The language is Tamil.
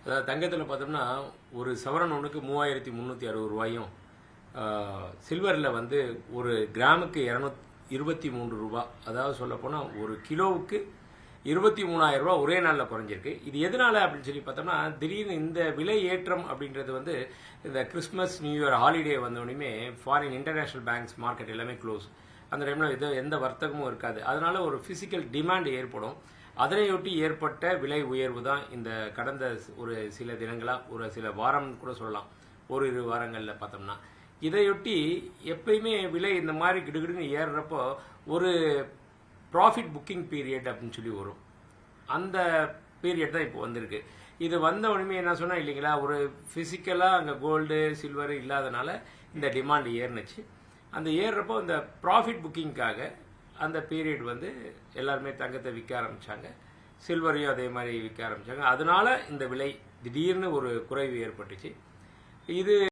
அதாவது தங்கத்தில் பார்த்தோம்னா ஒரு சவரன் ஒன்றுக்கு 3360 ரூபாயும், சில்வரில் வந்து ஒரு கிராமுக்கு 223 ரூபா, அதாவது சொல்லப்போனால் ஒரு கிலோவுக்கு 23,000 ரூபா ஒரே நாளில் குறைஞ்சிருக்கு. இது எதனால அப்படின்னு சொல்லி பார்த்தோம்னா, திடீர்னு இந்த விலை ஏற்றம் அப்படின்றது வந்து இந்த கிறிஸ்மஸ் நியூ இயர் ஹாலிடே வந்தோடனே ஃபாரின் இன்டர்நேஷனல் பேங்க்ஸ் மார்க்கெட் எல்லாமே க்ளோஸ். அந்த டைமில் எந்த வர்த்தகமும் இருக்காது. அதனால ஒரு ஃபிசிக்கல் டிமாண்ட் ஏற்படும். அதனையொட்டி ஏற்பட்ட விலை உயர்வு தான் இந்த கடந்த ஒரு சில தினங்களாக, ஒரு சில வாரம் கூட சொல்லலாம், ஒரு 2 வாரங்களில் பார்த்தோம்னா. இதையொட்டி எப்பயுமே விலை இந்த மாதிரி கிடுகிடுன்னு ஏறுறப்போ ஒரு ப்ராஃபிட் புக்கிங் பீரியட் அப்படின்னு சொல்லி வரும். அந்த பீரியட் தான் இப்போ வந்திருக்கு. இது வந்த உடனே என்ன சொன்னால் இல்லைங்களா, ஒரு ஃபிசிக்கலாக அங்கே கோல்டு சில்வர் இல்லாதனால இந்த டிமாண்ட் ஏறினுச்சு. அந்த ஏறுறப்போ இந்த ப்ராஃபிட் புக்கிங்காக அந்த பீரியட் வந்து எல்லாருமே தங்கத்தை விற்க ஆரம்பித்தாங்க, சில்வரையும் அதே மாதிரி விற்க ஆரம்பித்தாங்க. அதனால இந்த விலை திடீர்னு ஒரு குறைவு ஏற்பட்டுச்சு. இது